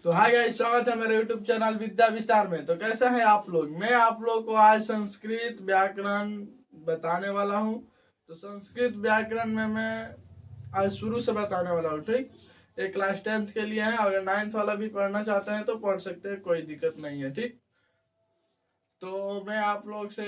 तो hi guys, स्वागत है मेरे YouTube चैनल विद्या विस्तार में। तो कैसे हैं आप लोग? मैं आप लोग को आज संस्कृत व्याकरण बताने वाला हूं। तो संस्कृत व्याकरण में मैं आज शुरू से बताने वाला हूं, ठीक। एक क्लास 10th के लिए है, अगर 9th वाला भी पढ़ना चाहते हैं तो पढ़ सकते हैं, कोई दिक्कत नहीं है, ठीक। तो मैं आप लोग से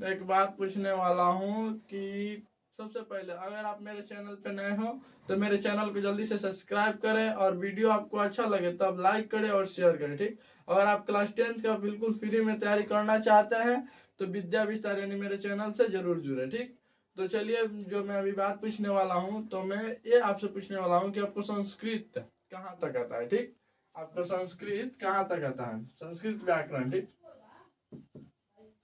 एक बात पूछने वाला हूँ कि सबसे पहले अगर आप मेरे चैनल पे नए हो तो मेरे चैनल को जल्दी से सब्सक्राइब करें, और वीडियो आपको अच्छा लगे तो आप लाइक करें और शेयर करें, ठीक। अगर आप क्लास 10th का बिल्कुल फ्री में तैयारी करना चाहते हैं तो विद्या विस्तार यानी मेरे चैनल से जरूर जुड़े, ठीक। तो चलिए, जो मैं अभी बात पूछने वाला हूँ, तो मैं ये आपसे पूछने वाला हूँ कि आपको संस्कृत कहाँ तक आता है, ठीक। आपको संस्कृत कहाँ तक आता है, संस्कृत व्याकरण, ठीक।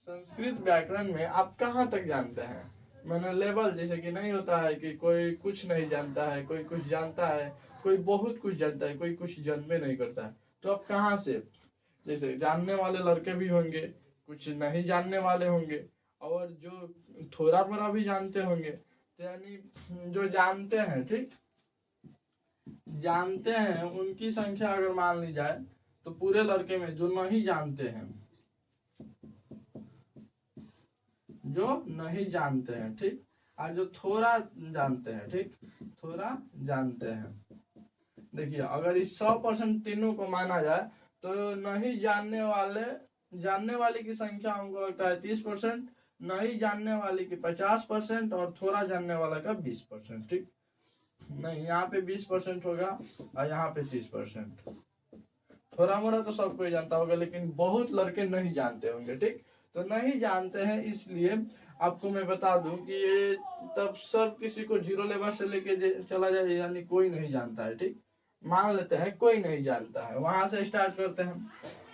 संस्कृत व्याकरण में आप कहाँ तक जानते हैं? मैंने लेवल जैसे कि नहीं होता है कि कोई कुछ नहीं जानता है, कोई कुछ जानता है, कोई बहुत कुछ जानता है, कोई कुछ जानबे नहीं करता है। तो आप कहाँ से, जैसे जानने वाले लड़के भी होंगे, कुछ नहीं जानने वाले होंगे, और जो थोड़ा मोड़ा भी जानते होंगे। तो यानी जो जानते हैं, ठीक, जानते हैं उनकी संख्या अगर मान ली जाए तो पूरे लड़के में जो नहीं जानते हैं, जो नहीं जानते हैं, ठीक, और जो थोड़ा जानते हैं, ठीक, थोड़ा जानते हैं। देखिए, अगर इस 100% तीनों को माना जाए तो नहीं जानने वाले की संख्या हमको लगता है 30%, नहीं जानने वाले की 50%, और थोड़ा जानने वाला का 20%, ठीक। नहीं, यहाँ पे 20% होगा और यहाँ पे 30%। थोड़ा मोड़ा तो सब कोई जानता होगा, लेकिन बहुत लड़के नहीं जानते होंगे, ठीक। तो नहीं जानते हैं, इसलिए आपको मैं बता दूं कि ये तब सब किसी को जीरो लेवल से लेके चला जाए, यानी कोई नहीं जानता है, ठीक। मान लेते हैं कोई नहीं जानता है, वहां से स्टार्ट करते हैं।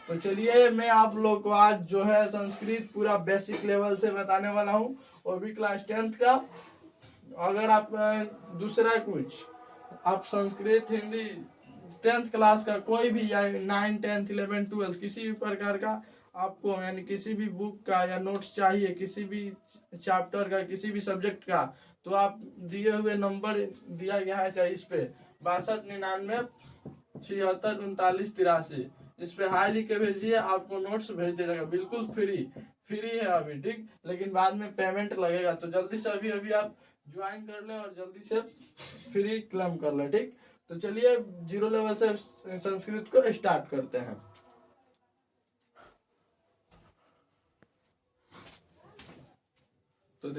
तो चलिए, मैं आप लोग को आज जो है संस्कृत पूरा बेसिक लेवल से बताने वाला हूँ, वो भी क्लास 10th का। अगर आप दूसरा कुछ, आप संस्कृत, हिंदी 10th क्लास का कोई भी, या 9, 10, 11, 12 किसी भी प्रकार का आपको, यानी किसी भी बुक का या नोट्स चाहिए, किसी भी चैप्टर का, किसी भी सब्जेक्ट का, तो आप दिए हुए नंबर दिया गया है, चाहे इस पे 6299763983, इस पे हाई लिख के भेजिए, आपको नोट्स भेज दिया जाएगा, बिल्कुल फ्री है अभी, ठीक। लेकिन बाद में पेमेंट लगेगा, तो जल्दी से अभी अभी आप ज्वाइन कर ले और जल्दी से फ्री क्लेम कर ले, ठीक। तो चलिए, जीरो लेवल से संस्कृत को स्टार्ट करते हैं। तो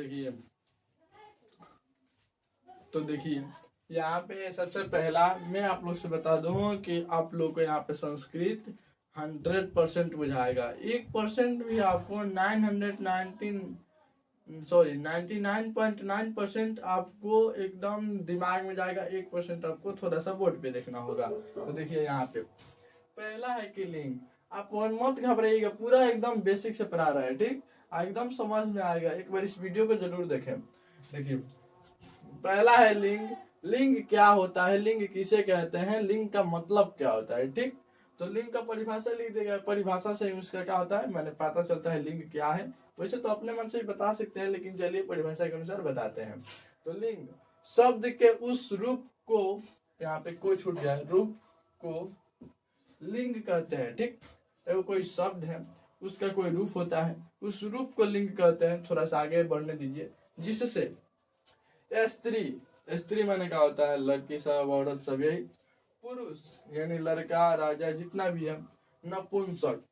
देखिए, यहाँ पे सबसे पहला मैं आप लोग से बता दूं कि आप लोग को यहाँ पे संस्कृत 100% बुझाएगा। 1% भी आपको 99.9% आपको एकदम दिमाग में जाएगा। 1% आपको थोड़ा सा बोर्ड पे देखना होगा। तो देखिए, यहाँ पे पहला है कि लिंग। आप मत घबराइएगा, पूरा एकदम बेसिक से पढ़ा रहा है, ठीक। एकदम समझ में आएगा, एक बार इस वीडियो को जरूर देखें। देखिए, पहला है लिंग। लिंग क्या होता है, लिंग किसे कहते हैं, लिंग का मतलब क्या होता है, ठीक। तो लिंग का परिभाषा लिख देगा, परिभाषा से उसका क्या होता है, मैंने पता चलता है लिंग क्या है। वैसे तो अपने मन से भी बता सकते हैं, लेकिन चलिए परिभाषा के अनुसार बताते हैं। तो लिंग शब्द के उस रूप को, यहाँ पे कोई छूट गया, रूप को लिंग कहते हैं, ठीक। एगो कोई शब्द है, उसका कोई रूप होता है, उस रूप को लिंग कहते हैं। थोड़ा सा आगे बढ़ने दीजिए। जिससे स्त्री, स्त्री माने क्या होता है, लड़की सब, औरत सब, यही। पुरुष यानी लड़का, राजा, जितना भी है, नपुंसक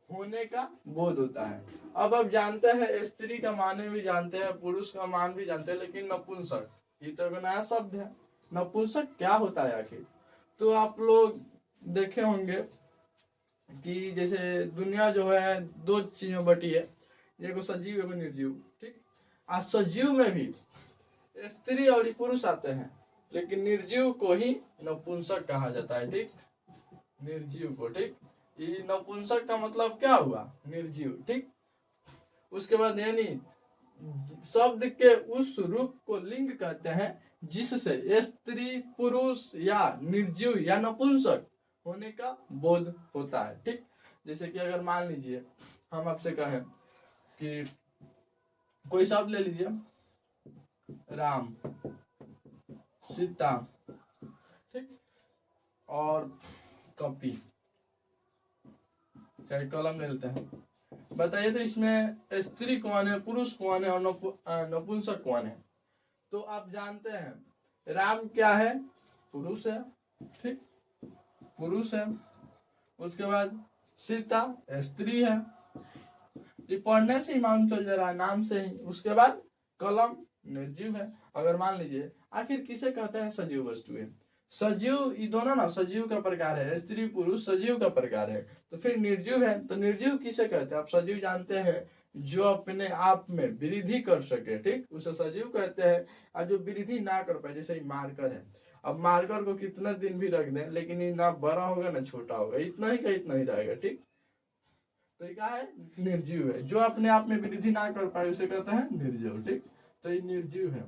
होने का बोध होता है। अब आप जानते हैं, स्त्री का माने भी जानते हैं, पुरुष का मान भी जानते हैं, लेकिन नपुंसक ये तो एक नया शब्द है। नपुंसक क्या होता है आखिर? तो आप लोग देखे होंगे कि जैसे दुनिया जो है दो चीजों में बटी है, एगो सजीव एगो निर्जीव, ठीक। आज सजीव में भी स्त्री और पुरुष आते हैं, लेकिन निर्जीव को ही नपुंसक कहा जाता है, ठीक। निर्जीव को, ठीक। ये नपुंसक का मतलब क्या हुआ, निर्जीव, ठीक। उसके बाद यानी शब्द के उस रूप को लिंग कहते हैं जिससे स्त्री, पुरुष या निर्जीव या नपुंसक होने का बोध होता है, ठीक। जैसे कि अगर मान लीजिए हम आपसे कहें कि कोई शब्द ले लीजिए, राम, सीता, ठीक, और कॉपी, चाहे कलम ले लेते हैं। बताइए तो इसमें स्त्री कौन है, पुरुष कौन है और नपुंसक कौन है? तो आप जानते हैं राम क्या है, पुरुष है, ठीक, पुरुष है। उसके बाद सीता स्त्री है, ये पढ़ने से ही मालूम चल जा रहा है, नाम से ही। उसके बाद कलम निर्जीव है। अगर मान लीजिए आखिर किसे कहते हैं सजीव वस्तुएं? सजीव, ये दोनों ना सजीव का प्रकार है, स्त्री पुरुष सजीव का प्रकार है। तो फिर निर्जीव है, तो निर्जीव किसे कहते हैं? आप सजीव जानते हैं जो अपने आप में वृद्धि कर सके, ठीक, उसे सजीव कहते हैं। और जो वृद्धि ना कर पाए, जैसे मार्कर है, अब मार्कर को कितना दिन भी रख दें लेकिन ये ना बड़ा होगा ना छोटा होगा, इतना ही का इतना ही रहेगा, ठीक। तो ये क्या है? निर्जीव है। जो अपने आप में वृद्धि ना कर पाए उसे कहते हैं निर्जीव, ठीक। तो ये निर्जीव है।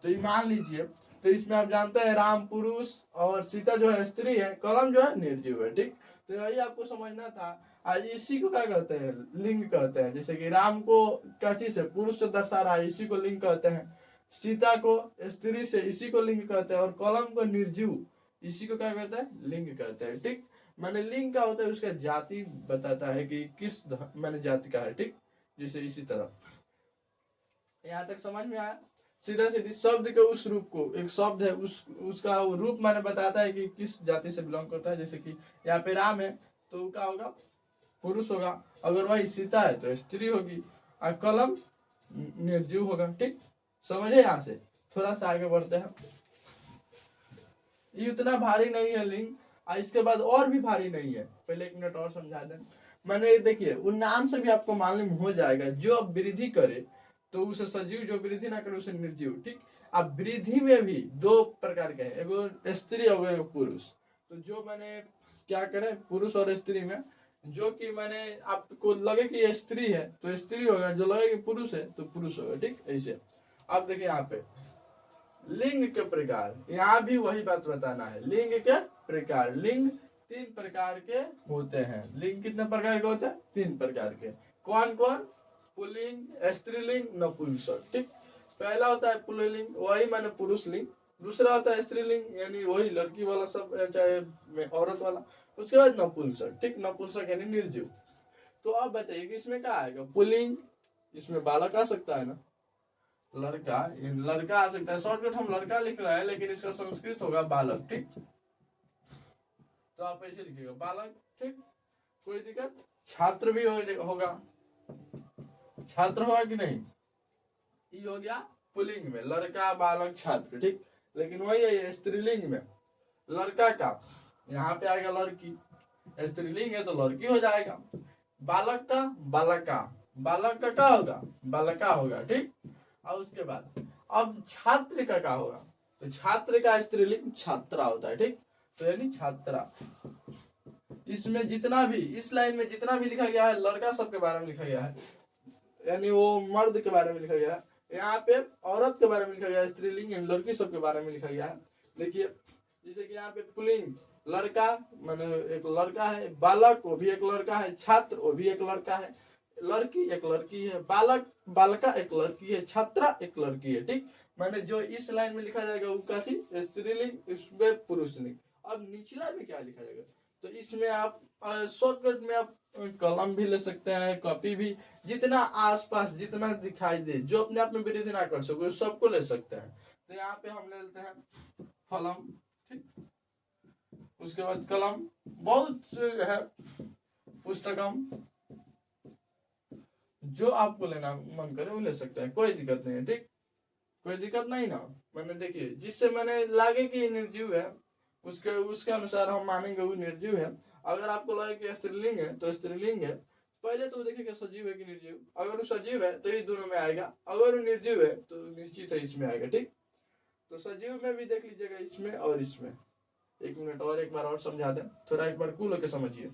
तो ये मान लीजिए, तो इसमें आप जानते हैं राम पुरुष और सीता जो है स्त्री है, कलम जो है निर्जीव है, ठीक। तो यही आपको समझना था। आज इसी को क्या कहते हैं? लिंग कहते हैं। जैसे कि राम को क्या चीज से, पुरुष से दर्शा रहा है, इसी को लिंग कहते हैं। सीता को स्त्री से, इसी को लिंग कहते हैं। और कलम को निर्जीव, इसी को क्या कहते हैं? लिंग कहते हैं, ठीक। मैंने लिंग का होता है उसका जाति बताता है कि किस मैंने जाति का है, ठीक। जैसे इसी तरह यहाँ तक समझ में आया? सीधा सीधी शब्द के उस रूप को, एक शब्द है उसका रूप मैंने बताता है कि किस जाति से बिलोंग करता है। जैसे कि यहाँ पे राम है तो क्या होगा? पुरुष होगा। अगर वही सीता है तो स्त्री होगी। और कलम निर्जीव होगा, ठीक। समझे? यहाँ से थोड़ा सा आगे बढ़ते हैं। ये उतना भारी नहीं है लिंग, और इसके बाद और भी भारी नहीं है। पहले 1 मिनट और समझा दें। मैंने देखिए उन नाम से भी आपको मालूम हो जाएगा, जो अब वृद्धि करे तो उसे सजीव, जो वृद्धि ना करे उसे निर्जीव, ठीक। अब वृद्धि में भी 2 प्रकार के हैं, एगो स्त्री और एगो पुरुष। तो जो मैंने क्या करे, पुरुष और स्त्री में, जो कि मैंने आपको लगे कि ये स्त्री है तो स्त्री होगा, जो लगे कि पुरुष है तो पुरुष होगा, ठीक। ऐसे अब देखिए यहाँ पे लिंग के प्रकार, यहाँ भी वही बात बताना है। लिंग के प्रकार, लिंग 3 प्रकार के होते हैं। लिंग कितने प्रकार के होते हैं? 3 प्रकार के। कौन कौन? पुल्लिंग, स्त्रीलिंग, नपुंसक, ठीक। पहला होता है पुल्लिंग, वही माने पुरुष लिंग। दूसरा होता है स्त्रीलिंग, यानी वही लड़की वाला सब, चाहे औरत वाला। उसके बाद नपुंसक, ठीक। नपुंसक यानी निर्जीव। तो अब बताइए कि इसमें क्या आएगा? पुल्लिंग, इसमें बालक आ सकता है ना, लड़का, लड़का आ सकता है। शॉर्टकट हम लड़का लिख रहे हैं लेकिन इसका संस्कृत होगा बालक, ठीक। तो आप ऐसे लिखिएगा बालक, ठीक। कोई दिक्कत? छात्र भी होगा, छात्र होगा कि नहीं? ये हो गया पुल्लिंग में, लड़का बालक छात्र, ठीक। लेकिन वही है स्त्रीलिंग में, लड़का का यहाँ पे आएगा लड़की, स्त्रीलिंग है तो लड़की हो जाएगा। बालक का बालका, बालक का क्या होगा? बालका होगा, ठीक। और उसके बाद अब छात्र का क्या होगा? तो छात्र का स्त्रीलिंग छात्रा होता है, ठीक। तो यानी छात्रा। इसमें जितना भी, इस लाइन में जितना भी लिखा गया है लड़का सब के बारे में लिखा गया है, यानी वो मर्द के बारे में लिखा गया है। यहाँ पे औरत के बारे में लिखा गया है, स्त्रीलिंग यानी लड़की सब के बारे में लिखा गया है। देखिए जैसे कि यहाँ पे पुल्लिंग लड़का, माने एक लड़का है, बालक वो भी एक लड़का है, छात्र वो भी एक लड़का है, लड़की एक लड़की है, बालक बालका एक लड़की है, छात्रा एक लड़की है, ठीक। माने जो इस लाइन में लिखा जाएगा वो कैसी? स्त्रीलिंग, इसमें पुरुषलिंग। अब निचला में क्या लिखा जाएगा? तो इसमें आप शॉर्टकट में आप कलम भी ले सकते हैं, कॉपी भी, जितना आसपास जितना दिखाई दे, जो अपने आप में वृद्धि ना कर सको सबको ले सकते हैं। तो यहाँ पे हम ले लेते हैं फलम, ठीक। उसके बाद कलम, बहुत है, पुस्तकम, जो आपको लेना मन करे वो ले सकते हैं, कोई दिक्कत नहीं है, ठीक। कोई दिक्कत नहीं ना। मैंने देखिए जिससे मैंने लागे कि निर्जीव है उसके अनुसार हम मानेंगे वो निर्जीव है। अगर आपको लगे कि स्त्रीलिंग है तो स्त्रीलिंग है। पहले तो देखिए सजीव है कि निर्जीव। अगर वो सजीव है तो ये दोनों में आएगा, अगर वो निर्जीव है तो निश्चित है इसमें आएगा, ठीक। तो सजीव में भी देख लीजिएगा, इसमें और इसमें। 1 मिनट और एक बार और समझा दें, थोड़ा एक बार कूल होकर समझिए।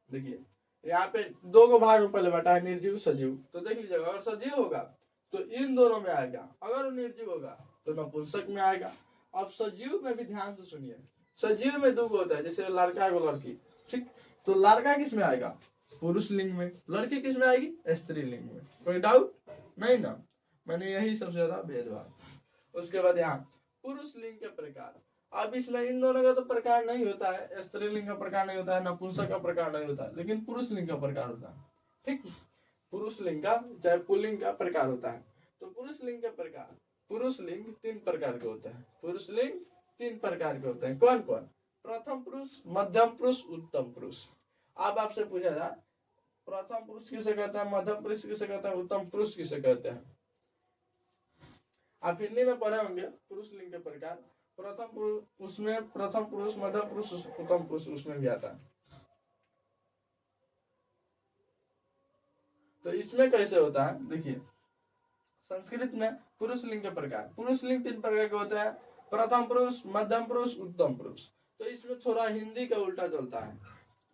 देखिए यहाँ पे 2 को भाग में पहले बटा है, निर्जीव सजीव। तो देख लीजिएगा अगर सजीव होगा तो इन दोनों में आएगा, अगर निर्जीव होगा तो नपुंसक में आएगा। अब सजीव में भी ध्यान से सुनिए, सजीव में 2 होता है, जैसे लड़का को लड़की, ठीक। तो लड़का किस में आएगा? पुरुष लिंग में। लड़की किस में आएगी? स्त्री लिंग में। कोई डाउट नहीं ना? मैंने यही सबसे ज्यादा भेदभाव। उसके बाद यहाँ पुरुष लिंग के प्रकार। अब इसमें इन दोनों का तो प्रकार नहीं होता है, स्त्रीलिंग का प्रकार नहीं होता है, नपुंसक का प्रकार नहीं होता है, लेकिन पुरुष लिंग का प्रकार होता है। ठीक, पुरुष लिंग का चाहे पुल्लिंग का प्रकार होता है। तो पुरुष लिंग का प्रकार, पुरुष लिंग 3 प्रकार के होते हैं। पुरुष लिंग 3 प्रकार के होते हैं। कौन कौन? प्रथम पुरुष, मध्यम पुरुष, उत्तम पुरुष। अब आपसे पूछा जाए प्रथम पुरुष किसे कहते हैं, मध्यम पुरुष किसे कहते हैं, उत्तम पुरुष किसे कहते हैं? आप हिंदी में पढ़े होंगे पुरुष लिंग के प्रकार। प्रथम पुरुष, उसमें प्रथम पुरुष, मध्यम पुरुष, उत्तम पुरुष उसमें भी आता है। तो इसमें कैसे होता है देखिए, संस्कृत में पुरुष लिंग के प्रकार, पुरुष लिंग 3 प्रकार के होते हैं, प्रथम पुरुष, मध्यम पुरुष, उत्तम पुरुष। तो इसमें थोड़ा हिंदी का उल्टा चलता है।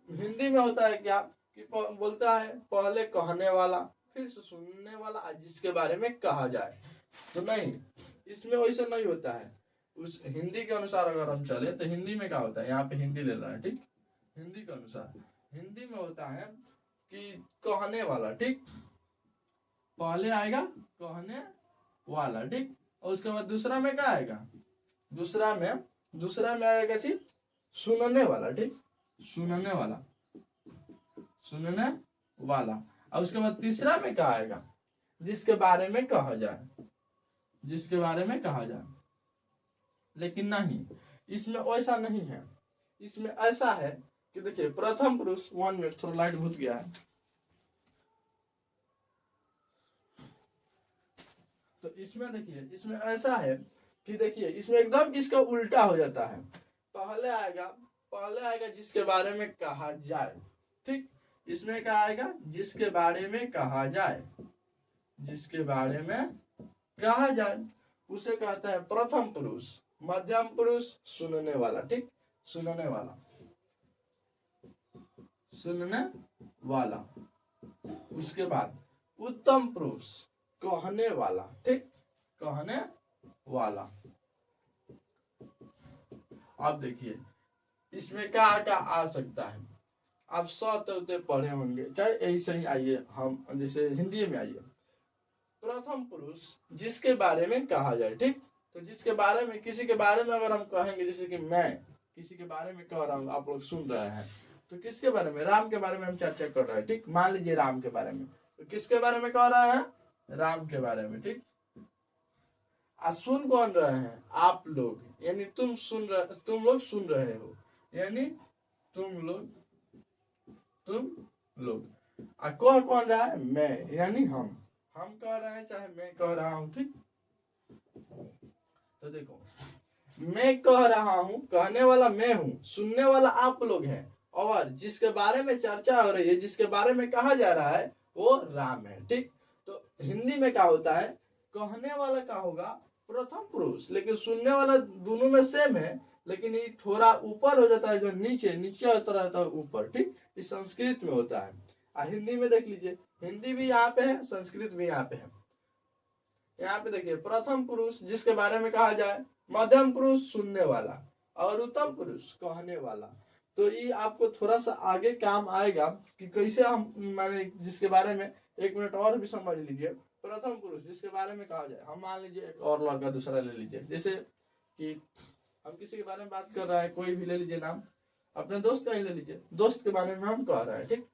हिंदी में होता है क्या कि बोलता है पहले कहने वाला, फिर सुनने वाला, जिसके बारे में कहा जाए। तो नहीं, इसमें वैसे नहीं होता है। उस हिंदी के अनुसार अगर हम चले तो हिंदी में क्या होता है, यहाँ पे हिंदी ले रहा है। ठीक, हिंदी के अनुसार हिंदी में होता है कि कहने वाला। ठीक, पहले आएगा कहने वाला। ठीक, और उसके बाद दूसरा में क्या आएगा, दूसरा में आएगा चीज सुनने वाला। ठीक, सुनने वाला, सुनने वाला। और उसके बाद तीसरा में क्या आएगा, जिसके बारे में कहा जाए, जिसके बारे में कहा जाए। लेकिन नहीं, इसमें वैसा नहीं है। इसमें ऐसा है कि देखिए प्रथम पुरुष, 1 मिनट, थोड़ा लाइट भूत गया है। तो इसमें देखिए, इसमें ऐसा है कि देखिए इसमें एकदम इसका उल्टा हो जाता है। पहले आएगा जिसके बारे में कहा जाए। ठीक, इसमें क्या आएगा, जिसके बारे में कहा जाए, जिसके बारे में कहा जाए उसे कहता है प्रथम पुरुष। मध्यम पुरुष सुनने वाला। ठीक, सुनने वाला, सुनने वाला। उसके बाद उत्तम पुरुष कहने वाला। ठीक, कहने वाला। अब देखिए इसमें क्या क्या आ सकता है। आप सौते पढ़े होंगे, चाहे ऐसे ही आइए, हम जैसे हिंदी में आइए। प्रथम पुरुष जिसके बारे में कहा जाए। ठीक, तो जिसके बारे में, किसी के बारे में अगर हम कहेंगे, जैसे कि मैं किसी के बारे में कह रहा हूँ, आप लोग सुन रहे हैं, तो किसके बारे में, राम के बारे में हम चर्चा कर रहे हैं। ठीक, मान लीजिए राम के बारे में, तो किसके बारे में कह रहे हैं, राम के बारे में। ठीक, सुन कौन रहे हैं, आप लोग, यानी तुम लोग सुन रहे हो, यानी तुम लोग। कह कौन रहा है, मैं, यानी हम कह रहे हैं, चाहे मैं कह रहा हूं। ठीक, तो देखो मैं कह रहा हूं, कहने वाला मैं हूं, सुनने वाला आप लोग हैं, और जिसके बारे में चर्चा हो रही है, जिसके बारे में कहा जा रहा है, वो राम है। ठीक, तो हिंदी में क्या होता है, कहने वाला क्या होगा, प्रथम पुरुष, लेकिन सुनने वाला दोनों में सेम है, लेकिन ये थोड़ा ऊपर हो जाता है, जो नीचे होता रहता है ऊपर। ठीक, इस संस्कृत में होता है। हिंदी में देख लीजिए, हिंदी भी यहाँ पे है, संस्कृत भी यहाँ पे है। यहाँ पे देखिए प्रथम पुरुष जिसके बारे में कहा जाए, मध्यम पुरुष सुनने वाला, और उत्तम पुरुष कहने वाला। तो ये आपको थोड़ा सा आगे काम आएगा कि कैसे हम, माने जिसके बारे में, 1 मिनट और भी समझ लीजिए। प्रथम पुरुष जिसके बारे में कहा जाए, हम मान लीजिए एक और लड़का दूसरा ले लीजिए, जैसे कि हम किसी के बारे में बात कर रहा है, कोई भी ले लीजिए नाम, अपने दोस्त का ही ले लीजिए, दोस्त के बारे में हम कह रहे हैं। ठीक,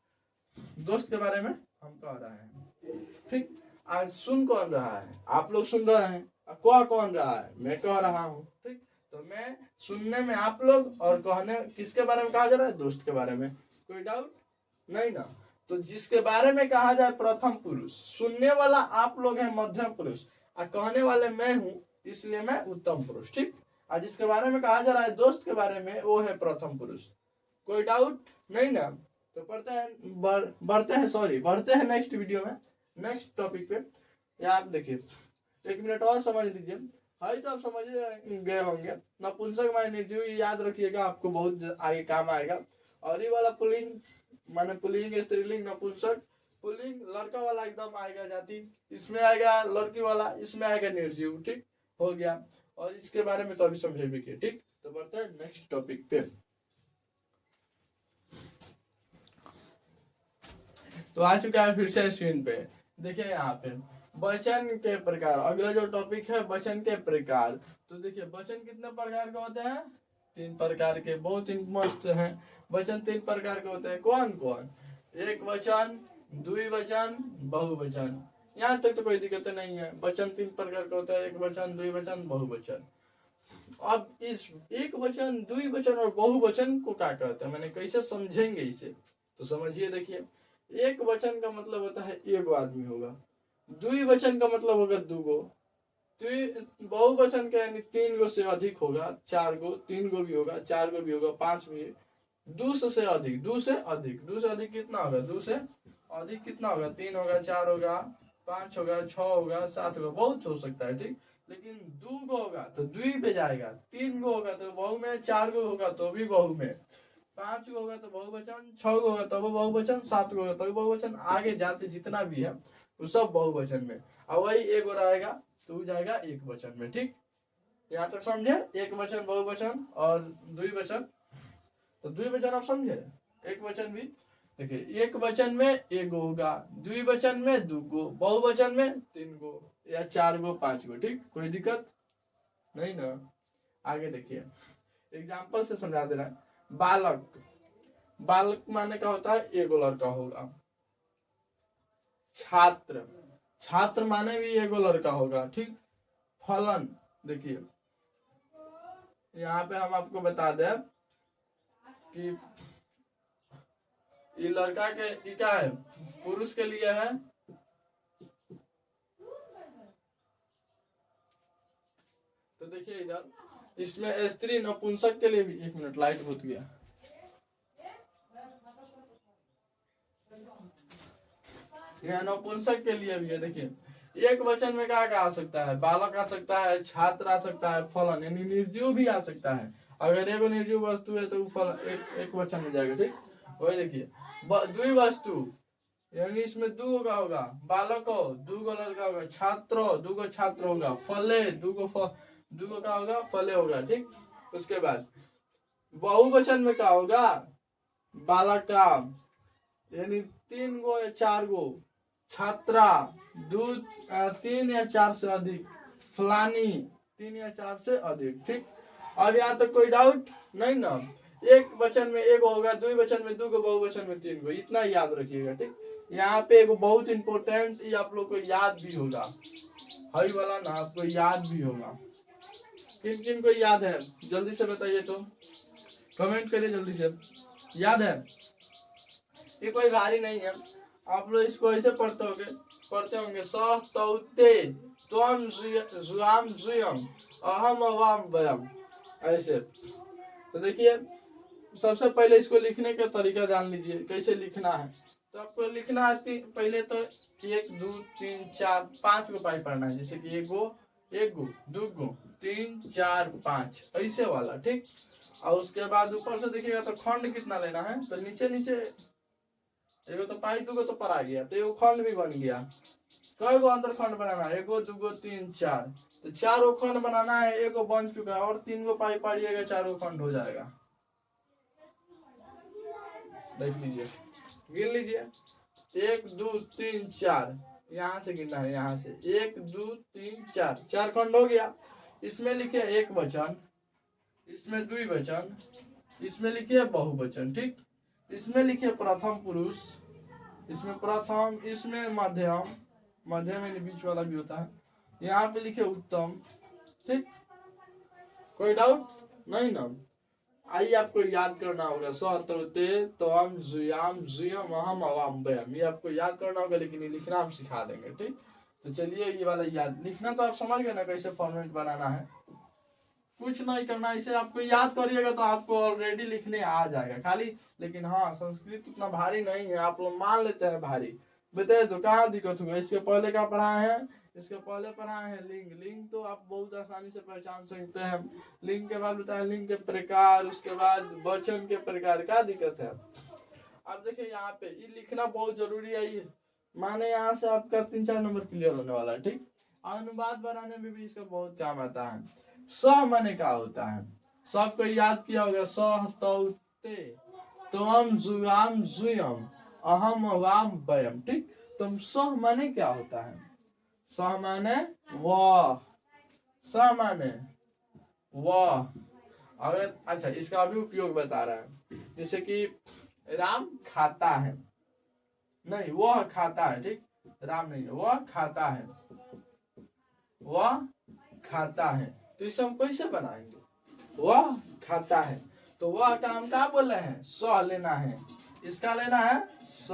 दोस्त के बारे में हम कह रहे हैं। ठीक, आज सुन कौन रहा है, आप लोग सुन रहे हैं, कह कौन रहा है, मैं कह रहा हूँ। ठीक, तो मैं, सुनने में आप लोग, और कहने किसके बारे में कहा जा रहा है, दोस्त के बारे में। कोई डाउट नहीं ना। तो जिसके बारे में कहा जाए प्रथम पुरुष, सुनने वाला आप लोग हैं मध्यम पुरुष, और कहने वाले मैं हूँ, इसलिए मैं उत्तम पुरुष। ठीक, और जिसके बारे में कहा जा रहा है दोस्त के बारे में, वो है प्रथम पुरुष। कोई डाउट नहीं ना। तो बढ़ते हैं नेक्स्ट वीडियो में, नेक्स्ट टॉपिक पे। यहाँ आप देखिए, 1 मिनट और समझ लीजिए, है तो आप समझ गए होंगे। नपुंसक माने निर्जीव, याद रखिएगा, आपको बहुत आगे काम आएगा। और ये वाला पुल्लिंग, माने पुल्लिंग, स्त्रीलिंग, नपुंसक। पुल्लिंग लड़का वाला एकदम आएगा जाति, इसमें आएगा लड़की वाला, इसमें आएगा निर्जीव। ठीक, हो गया। और इसके बारे में तो अभी समझे भी किए। ठीक, तो बढ़ते हैं नेक्स्ट टॉपिक पे। तो आ चुका है फिर से स्क्रीन पे, देखिए यहाँ पे वचन के प्रकार। अगला जो टॉपिक है वचन के प्रकार। तो देखिए वचन कितने प्रकार के होते हैं? 3 प्रकार के। बहुत मस्त हैं वचन। 3 प्रकार के होते हैं। कौन कौन? एक वचन, द्विवचन, बहुवचन। यहाँ तक तो कोई दिक्कत नहीं है। वचन 3 प्रकार का होता है, एक वचन, द्विवचन, बहुवचन। अब इस एक वचन, द्विवचन और बहुवचन को क्या कहते हैं, मैंने कैसे समझेंगे इसे, तो समझिए। देखिए, एक वचन का मतलब होता है एगो आदमी होगा, द्विवचन का मतलब होगा दूगो, बहुवचन का यानी 3 गो से अधिक होगा, 4 गो, 3 गो भी होगा, 4 गो भी होगा, 5 भी, 2 से अधिक, 2 से अधिक, 2 से अधिक कितना होगा, 2 से अधिक कितना होगा, 3 होगा, 4 होगा, 5 होगा, 6 होगा, 7 होगा, बहुत हो सकता है, ठीक। लेकिन 2 गो होगा तो द्वि पे जाएगा, 3 गो होगा तो बहु में, 4 गो होगा तो भी बहु में, 5 गो होगा तो बहुवचन, 6 गो होगा तो बहुवचन, 7 गो होगा तो बहुवचन, आगे जाते जितना भी है वो सब बहुवचन में। और वही एगो रहेगा तो वो जाएगा एक वचन में, ठीक। यहाँ तक समझे? एक वचन, बहुवचन और द्विवचन। तो द्विवचन आप समझे, एक वचन भी। देखिए, एक वचन में एगो होगा, द्विवचन में 2 गो, बहुवचन में 3 गो या 4 गो, 5 गो, ठीक। कोई दिक्कत नहीं ना। आगे देखिए, एग्जाम्पल से समझा दे रहा है। बालक, बालक माने का होता है एगो लड़का होगा। छात्र, छात्र माने भी एगो लड़का होगा, ठीक। फलन, देखिए यहाँ पे हम आपको बता दें कि ये लड़का के ये क्या है, पुरुष के लिए है, तो देखिए इधर इसमें स्त्री नपुंसक के लिए भी, 1 मिनट लाइट भूत गया, यह नपुंसक के लिए भी है। देखिए, एक वचन में क्या क्या आ सकता है, बालक आ सकता है, छात्र आ सकता है, फलन यानी निर्जीव भी आ सकता है। अगर एगो निर्जीव वस्तु है तो फल एक वचन में जाएगा, ठीक। वही देखिए, द्विवस्तु यानी इसमें 2 का होगा, बालक हो 2 गो लड़का होगा, छात्र 2 गो छात्र होगा, फले 2 गो का होगा, फले होगा, ठीक। उसके बाद बहुवचन में क्या होगा, बालक का यानी 3 गो या 4 गो, छात्रा 3 या 4 से अधिक, फलानी 3 या 4 से अधिक, ठीक। अब यहाँ तक कोई डाउट नहीं ना। एक वचन में एगो होगा, द्विवचन में 2 गो, बहुवचन में 3 गो, इतना याद रखिएगा, ठीक। यहाँ पे एगो बहुत इंपॉर्टेंट, ये आप लोग को याद भी होगा, हई वाला ना आपको याद भी होगा। किन किन को याद है जल्दी से बताइए, तो कमेंट करिए जल्दी से। याद है? ये कोई भारी नहीं है, आप लोग इसको ऐसे पढ़ते होंगे, स तौते त्वम जुआम जुयम अहम अवाम वयम, ऐसे। तो देखिए, सबसे पहले इसको लिखने का तरीका जान लीजिए, कैसे लिखना है। तो आपको लिखना है, पहले तो 1 2 3 4 5 गो पाई पढ़ना है, जैसे कि एगो 2 गो 3 4 5 ऐसे वाला, ठीक। और उसके बाद ऊपर से देखिएगा तो खंड कितना लेना है, तो नीचे नीचे एगो तो पाई 2 गो तो पर आ गया, तो एगो खंड भी बन गया। कई गो अंदर खंड बनाना है, 1 2 3 4, तो 4 गो खंड बनाना है, एगो बन चुका है, और 3 गो पाई पड़िएगा, 4 गो खंड हो जाएगा। देख लीजिए, गिन लीजिए, 1 2 3 4, यहाँ से गिनना है, यहाँ से 1 2 3 4, 4 खंड हो गया। इसमें लिखिए एक वचन, इसमें द्विवचन, इसमें लिखिए बहुवचन, ठीक। इसमें लिखिए प्रथम पुरुष, इसमें प्रथम, इसमें मध्यम, मध्यम यानी बीच वाला भी होता है, यहाँ पे लिखिए उत्तम, ठीक। कोई डाउट नहीं ना। आइए, आपको याद करना होगा, सौते तम जुयाम जुयम अहम अवाम बयम, ये आपको याद करना होगा, लेकिन ये लिखना हम सिखा देंगे, ठीक। तो चलिए, ये वाला याद, लिखना तो आप समझ गए ना कैसे फॉर्मेट बनाना है, कुछ नहीं करना, इसे आपको याद करिएगा तो आपको ऑलरेडी लिखने आ जाएगा खाली। लेकिन हाँ, संस्कृत उतना भारी नहीं है, आप लोग मान लेते हैं भारी, बताए तो कहाँ दिक्कत होगा। इसके पहले क्या पढ़ाए हैं, इसके पहले पढ़ाए हैं लिंग, लिंग तो आप बहुत आसानी से पहचान सकते हैं। लिंग के बाद बताया लिंग के प्रकार, उसके बाद वचन के प्रकार, क्या दिक्कत है। अब देखिए, यहाँ पे ये लिखना बहुत जरूरी है, ये माने यहाँ से आपका 3 4 नंबर क्लियर होने वाला है, ठीक। अनुवाद बनाने में भी इसका बहुत काम आता है। स माने क्या होता है, सबको याद किया होगा, स तौते त्वम जुआम जुयम अहम अवाम वयम, ठीक। तुम स माने क्या होता है, स माने वह, स माने वह। अगर अच्छा इसका भी उपयोग बता रहा है, जैसे कि राम खाता है, नहीं वह खाता है, ठीक, राम नहीं है, वह खाता है, वह खाता है। तो इसे हम कैसे बनाएंगे, वह खाता है, तो वह का हम क्या बोल रहे हैं, स लेना है, इसका लेना है स।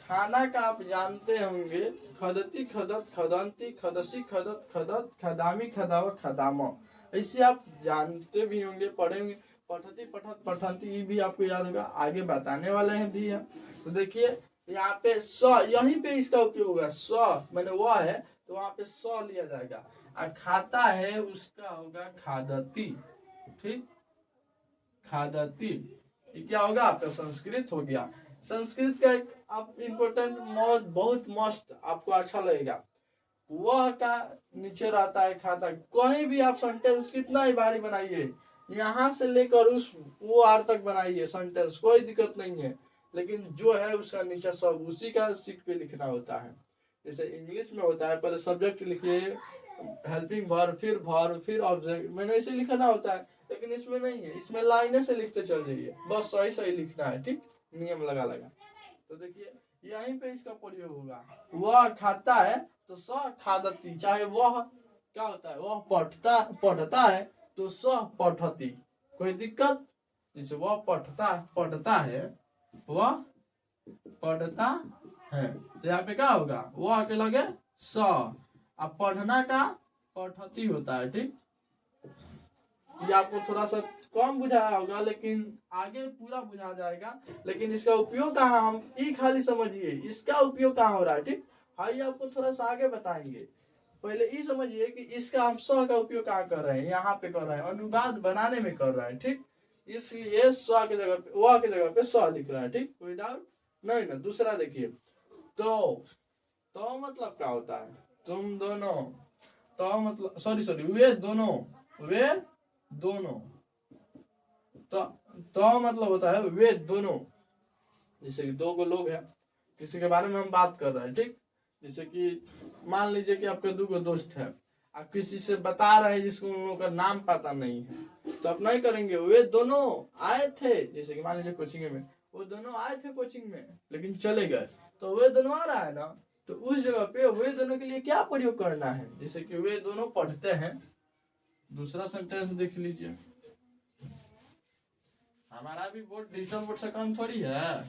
खाना का आप जानते होंगे, खदती खदत खदंती खदसी खदत खदत खदामी खदाव खदाम, ऐसे आप जानते भी होंगे, पढ़ेंगे, पठती पठत पठंती, ये भी आपको याद होगा, आगे बताने वाले हैं भी है। तो देखिए यहाँ पे स, यहीं पे इसका उपयोग होगा, स मैंने वह है तो वहां पे स लिया जाएगा, और खाता है उसका होगा खादती, ठीक, खादती। ये क्या होगा आपका संस्कृत हो गया। संस्कृत का एक आप इम्पोर्टेंट बहुत मस्त आपको अच्छा लगेगा, वह का नीचे रहता है खाता। कहीं भी आप सेंटेंस कितना ही भारी बनाइए, यहाँ से लेकर उस वो आर तक बनाइए सेंटेंस, कोई दिक्कत नहीं है, लेकिन जो है उसका नीचे सब उसी का सीट पे लिखना होता है। जैसे इंग्लिश में होता है, पहले सब्जेक्ट लिखिए, हेल्पिंग वर्ब, फिर ऑब्जेक्ट, मैंने ऐसे लिखना होता है, लेकिन इसमें नहीं है, इसमें लाइनें से लिखते चल जाइए, बस सही सही लिखना है, ठीक, नियम लगा लगा। तो देखिए यहीं पे इसका प्रयोग होगा, वह खाता है तो स खादती, चाहे वह क्या होता है, वह पढ़ता है तो स पठती, कोई दिक्कत। जैसे वह पढ़ता है, वह पढ़ता है, तो यहाँ पे क्या होगा, वह के लगे स, अब पढ़ना का पठती होता है, ठीक। ये आपको थोड़ा सा कम बुझाया होगा, लेकिन आगे पूरा बुझा जाएगा। लेकिन इसका उपयोग कहाँ, हम ई खाली समझिए इसका उपयोग कहाँ हो रहा है, ठीक। हाँ, ये आपको थोड़ा सा आगे बताएंगे, पहले ये समझिए कि इसका हम स का उपयोग कहाँ कर रहे हैं, यहाँ पे कर रहे हैं, अनुवाद बनाने में कर रहे हैं, ठीक। इसलिए स की जगह पे वह की जगह पे स लिख रहा है, ठीक, कोई डाउट नहीं ना। दूसरा देखिए, तो मतलब क्या होता है, तुम दोनों, तो मतलब सॉरी वे दोनों, तो मतलब होता है वे दोनों। जैसे कि दो लोग हैं, किसी के बारे में हम बात कर रहे हैं, ठीक। जैसे कि मान लीजिए कि आपके दो दोस्त हैं, आप किसी से बता रहे हैं जिसको उन लोगों का नाम पता नहीं है, तो आप नहीं करेंगे वे दोनों आए थे, जैसे कि मान लीजिए कोचिंग में, वो दोनों आए थे कोचिंग में लेकिन चले गए, तो वे दोनों आ रहा है ना, तो उस जगह पे वे दोनों के लिए क्या प्रयोग करना है, जैसे कि वे दोनों पढ़ते हैं। दूसरा सेंटेंस देख लीजिए, हमारा भी बोर्ड डिजिटल बोर्ड से कम थोड़ी है।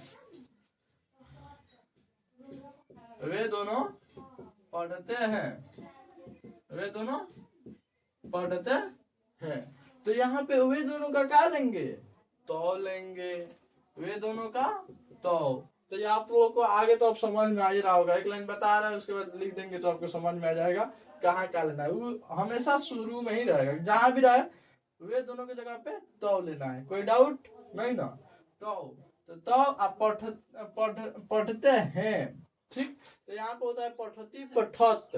वे दोनों पढ़ते हैं, वे दोनों पढ़ते हैं, तो यहाँ पे वे दोनों का क्या लेंगे, तो लेंगे, वे दोनों का तो ये आप लोगों को आगे तो आप समझ में आ ही रहा होगा, एक लाइन बता रहा है उसके बाद लिख देंगे तो आपको समझ में आ जाएगा कहाँ क्या लेना है। वो हमेशा शुरू में ही रहेगा, जहां भी रहे वे दोनों की जगह पे तो लेना है, कोई डाउट नहीं ना। तो आप पढ़ते हैं, ठीक। तो यहाँ पे होता है पठती पठत,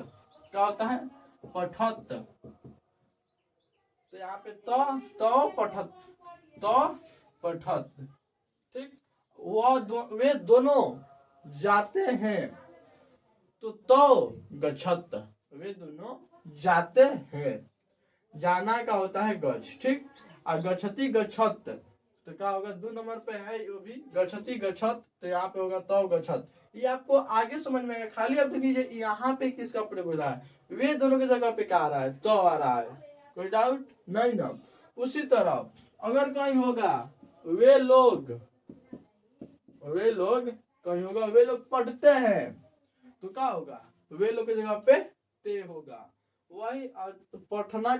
क्या होता है, पठत। तो यहाँ पे तो पठत, ठीक। वे दोनों जाते हैं, तो गच्छत, वे दोनों जाते हैं, जाना का होता है गच्छ, ठीक। और गच्छति गच्छत, तो क्या होगा, 2 नंबर पे है वो भी गच्छति गच्छत, तो यहाँ पे होगा तो गच्छत। ये आपको आगे समझ में आएगा, खाली अब देखिए यहाँ पे किसका प्रयोग हो रहा है, वे दोनों की जगह पे क्या आ रहा है, तो आ रहा है, कोई डाउट नहीं ना। उसी तरह अगर कहीं होगा वे लोग कहीं होगा वे लोग पढ़ते हैं, तो क्या होगा, वे लोग की जगह पे ते होगा। वही पढ़ना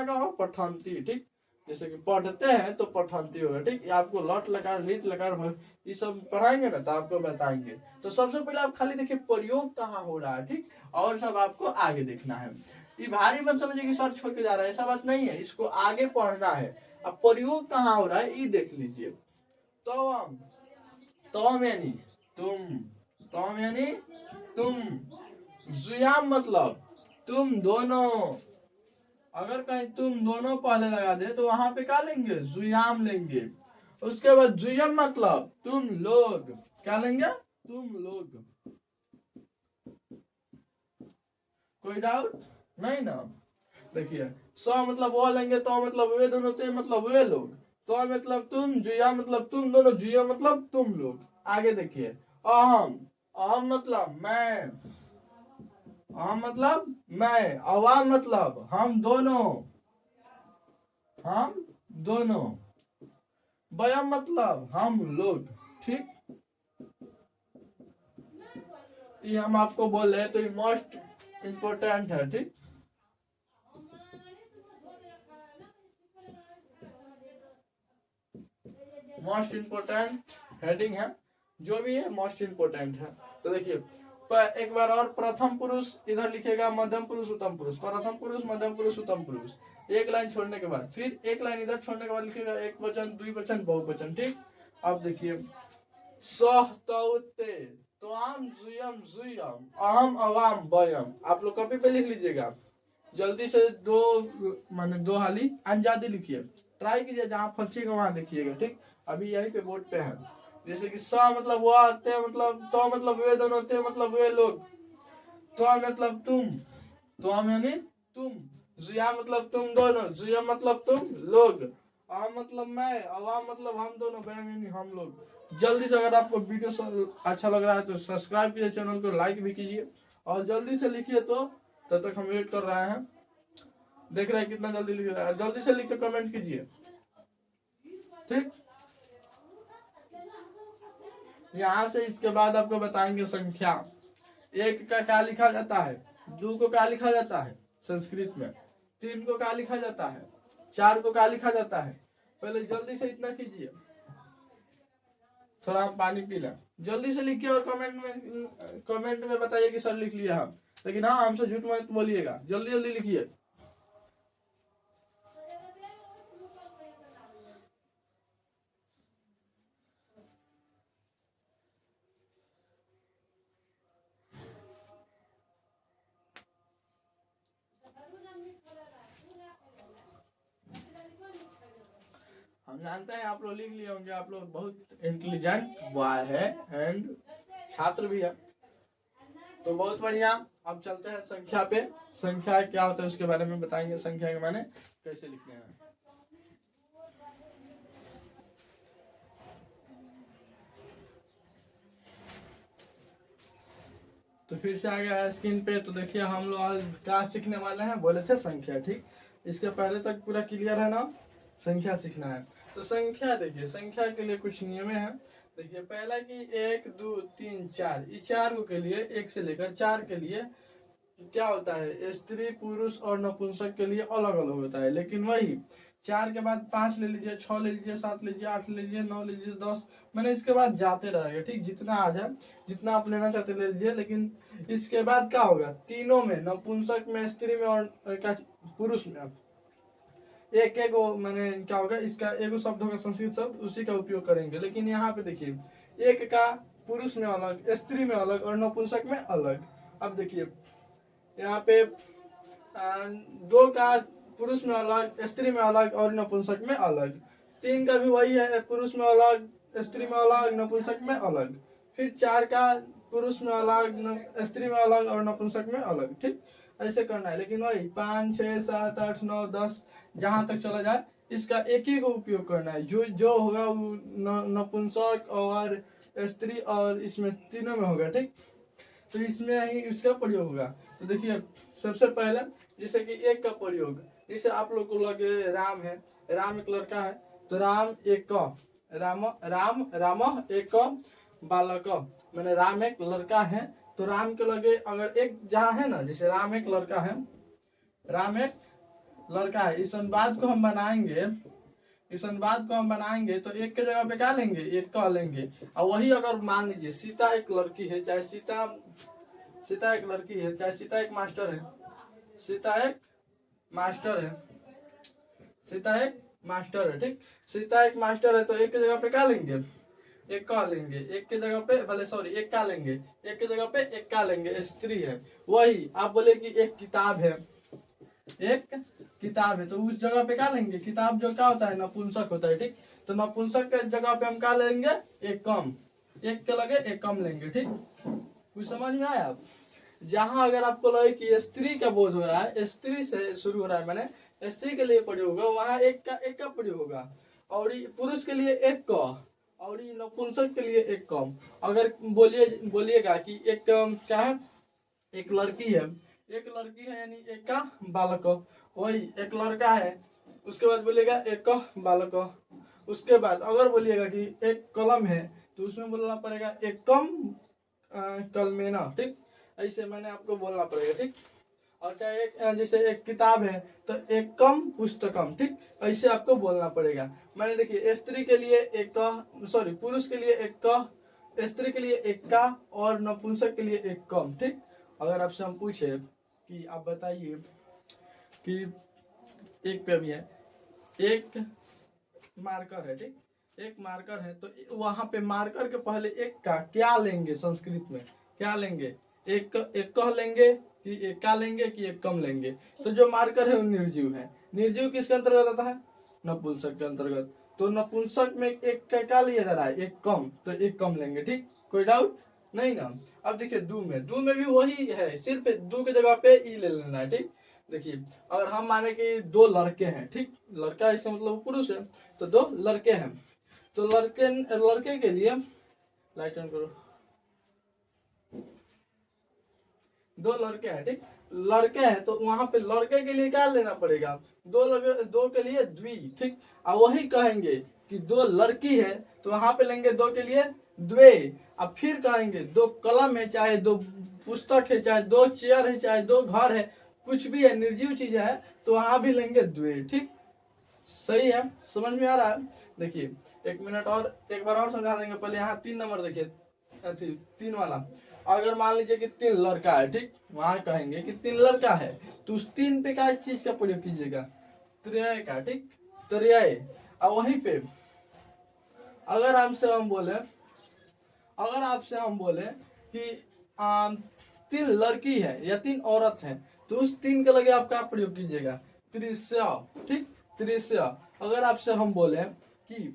का हो पठंती, ठीक। जैसे कि पढ़ते हैं तो पठंती होगा, ठीक। ये आपको लट लकार लिट लकार ये सब पढ़ाएंगे ना तो आपको बताएंगे। तो सबसे पहले आप खाली देखिए प्रयोग कहाँ हो रहा है, ठीक, और सब आपको आगे देखना है। ये भारी मत समझिए कि सर छोड़ के जा रहा है, ऐसा बात नहीं है, इसको आगे पढ़ना है। अब प्रयोग कहाँ हो रहा है ये देख लीजिए, तो यानी तुम, जुयाम मतलब तुम दोनों। अगर कहीं तुम दोनों पहले लगा दे तो वहां पे क्या लेंगे, जुयाम लेंगे। उसके बाद जुयम मतलब तुम लोग, क्या लेंगे, तुम लोग, कोई डाउट नहीं ना। देखिए स मतलब वो लेंगे, तो मतलब वे दोनों, ते मतलब वे लोग, तो मतलब तुम, जुया मतलब तुम दोनों, जुया मतलब तुम लोग। आगे देखिए अहम, अहम मतलब मैं, अहम मतलब मैं, अवाम मतलब हम दोनों, हम दोनों, बयाम मतलब हम लोग। ठीक, ये हम आपको बोल रहे हैं, तो ये मोस्ट इम्पोर्टेंट है। ठीक, मोस्ट इम्पोर्टेंट हेडिंग है, जो भी है मोस्ट इम्पोर्टेंट है। तो देखिए एक बार और, प्रथम पुरुष इधर लिखेगा, मध्यम पुरुष, उत्तम पुरुष, प्रथम पुरुष, मध्यम पुरुष, उत्तम पुरुष, एक लाइन छोड़ने के बाद, फिर एक लाइन इधर छोड़ने के बाद लिखेगा एक वचन, द्विवचन, बहुवचन। ठीक, अब देखिए सह तौ ते, त्वाम जुयम जुयम, अहम अवाम वयम। आप लोग कॉपी पे लिख लीजिएगा, जल्दी से दो, माने दो हाली अंजादी लिखिए, ट्राई कीजिए, जहाँ फंसीगा वहां देखिएगा। ठीक, अभी यही पे बोर्ड पे है। जैसे कि स मतलब वह, ते मतलब तो मतलब वे दोनों, ते मतलब वे लोग, तो मतलब तुम, तो यानी तुम, जुया मतलब तुम दोनों, जुया मतलब तुम लोग, आ मतलब मैं, अवाम मतलब हम दोनों, बयाम यानी हम लोग। जल्दी से अगर आपको वीडियो अच्छा लग रहा है तो सब्सक्राइब कीजिए, चैनल को लाइक भी कीजिए, और जल्दी से लिखिए। तो तब तक हम वेट कर रहे हैं, देख रहे हैं कितना जल्दी लिख रहा है, जल्दी से लिख के कमेंट कीजिए। ठीक, यहाँ से इसके बाद आपको बताएंगे संख्या। एक का क्या लिखा जाता है, दो को क्या लिखा जाता है संस्कृत में, तीन को क्या लिखा जाता है, चार को क्या लिखा जाता है। पहले जल्दी से इतना कीजिए, थोड़ा हम पानी पी लें, जल्दी से लिखिए, और कमेंट में बताइए कि सर लिख लिया हम। लेकिन हाँ, हमसे झूठ मत बोलिएगा, जल्दी जल्दी लिखिए। हम जानते हैं आप लोग लिख लिए होंगे, आप लोग बहुत इंटेलिजेंट बॉय है एंड छात्र भी है, तो बहुत बढ़िया। अब चलते हैं संख्या पे, संख्या क्या होता है उसके बारे में बताएंगे, संख्या के माने कैसे लिखने हैं। तो फिर से आ गया स्क्रीन पे, तो देखिए हम लोग आज क्या सीखने वाले हैं, बोले थे संख्या। ठीक, इसके पहले तक पूरा क्लियर है ना, संख्या सीखना है। तो संख्या देखिए, संख्या के लिए कुछ नियम है। देखिए पहला कि एक, दो, तीन, चार, इस चार को के लिए, एक से लेकर चार के लिए क्या होता है, स्त्री, पुरुष और नपुंसक के लिए अलग अलग होता है। लेकिन वही चार के बाद पांच ले लीजिए, छह ले लीजिए, सात ले लीजिए, आठ ले लीजिए, नौ ले लीजिए, 10, मैंने इसके बाद जाते रहेगा। ठीक, जितना आ जाए, जितना आप लेना चाहते ले लीजिए। लेकिन इसके बाद क्या होगा, तीनों में, नपुंसक में, स्त्री में और क्या, पुरुष में, एक एक मैंने क्या होगा, इसका एक शब्द होगा संस्कृत शब्द, उसी का उपयोग करेंगे। लेकिन यहाँ पे देखिए, एक का पुरुष में अलग, स्त्री में अलग और नपुंसक में अलग। अब देखिए यहाँ पे दो का पुरुष में अलग, स्त्री में अलग और नपुंसक में अलग। तीन का भी वही है, पुरुष में अलग, स्त्री में अलग, नपुंसक में अलग। फिर चार का पुरुष में अलग, स्त्री में अलग और नपुंसक में अलग। ठीक, ऐसे करना है। लेकिन वही 5, 6, 7, 8, 9, 10 जहां तक चला जाए, इसका एक ही को उपयोग करना है। जो जो होगा वो नपुंसक और स्त्री और इसमें तीनों में होगा। ठीक, तो इसमें ही इसका प्रयोग होगा। तो देखिए सबसे पहले जैसे कि एक का प्रयोग, जैसे आप लोग को लगे राम है, राम एक लड़का है, तो राम एक राम, राम राम एक बालक, मैंने राम एक लड़का है, तो राम के लगे अगर एक जहाँ है ना, जैसे राम एक लड़का है, राम एक लड़का है, इस अनुवाद को हम बनाएंगे, इस अनुवाद को हम बनाएंगे तो एक के जगह पे क्या लेंगे, एक का लेंगे। और वही अगर मान लीजिए सीता एक लड़की है, चाहे सीता, सीता एक लड़की है, चाहे सीता एक मास्टर है, सीता एक मास्टर है, सीता एक मास्टर है। ठीक, सीता एक मास्टर है, तो एक की जगह पे क्या लेंगे, एक का लेंगे, एक के जगह पे, भले सॉरी एक का लेंगे, एक के जगह पे एक का लेंगे, स्त्री है। वही आप बोले कि एक किताब है, एक किताब है, तो उस जगह पे क्या लेंगे, किताब जो क्या होता है, नपुंसक होता है। ठीक, तो नपुंसक के जगह पे हम क्या लेंगे, एक कम, एक के लगे एक कम लेंगे। ठीक, कुछ समझ में आया आप। जहां अगर आपको लगे कि स्त्री का बोध हो रहा है, स्त्री से शुरू हो रहा है, मैंने स्त्री के लिए प्रयोग होगा, वहां एक का प्रयोग होगा, और ये पुरुष के लिए एक का, और ये नपुंसक के लिए एक कम। अगर बोलिएगा कि एक क्या है, एक लड़की है, यानी एक का बालक, वही एक लड़का है, उसके बाद बोलिएगा एक का बालक। उसके बाद अगर बोलिएगा कि एक कलम है, तो उसमें बोलना पड़ेगा एक कम कलमेना, ठीक। ऐसे मैंने आपको बोलना पड़ेगा, ठीक। और चाहे एक जैसे एक किताब है तो एक कम पुस्तकम, ठीक। ऐसे आपको बोलना पड़ेगा। मैंने देखिए स्त्री के लिए एक का, सॉरी पुरुष के लिए एक का, स्त्री के लिए एक का, और नपुंसक के लिए एक कम, ठीक। अगर आपसे हम पूछे कि आप बताइए कि एक पे भी है, एक मार्कर है, ठीक। एक मार्कर है, तो वहां पे मार्कर के पहले एक का क्या लेंगे, संस्कृत में क्या लेंगे, एक कह लेंगे कि एक का लेंगे कि एक कम लेंगे। तो जो मार्कर है वो निर्जीव है। निर्जीव किसके अंतर्गत आता है, नपुंसक के अंतर्गत। तो नपुंसक में एक का क्या लिया जा रहा है, एक कम, तो एक कम लेंगे, ठीक। कोई डाउट नहीं ना। अब देखिए दू में भी वही है, सिर्फ दू की जगह पे ई ले लेना है, ठीक। देखिए अगर हम माने कि दो लड़के हैं, ठीक, लड़का इसका मतलब पुरुष है, तो दो लड़के हैं, तो लड़के के लिए लाइट ऑन करो, दो लड़के हैं, ठीक। लड़के हैं तो वहां पे लड़के के लिए क्या लेना पड़ेगा, दो के लिए द्वि, ठीक। और वही कहेंगे कि दो लड़की है, तो वहां पे लेंगे दो के लिए द्वे। अब फिर कहेंगे दो कलम है, चाहे दो पुस्तक है, चाहे दो चेयर है, चाहे दो घर है, कुछ भी है निर्जीव चीज है, तो वहां भी लेंगे द्वे, ठीक। सही है, समझ में आ रहा है। देखिए एक मिनट और एक बार और समझा देंगे। पहले यहाँ 3 नंबर देखिए, 3 वाला। अगर मान लीजिए कि 3 लड़का है, ठीक, वहां कहेंगे कि 3 लड़का है, तो उस 3 पे क्या चीज का प्रयोग कीजिएगा, त्रय का, ठीक, त्रय। और वहीं पे अगर आपसे हम बोले कि 3 लड़की है या 3 औरत है, तो उस 3 के लगे आप क्या प्रयोग कीजिएगा, त्रिस्या, ठीक, त्रिस्या। अगर आपसे हम बोले कि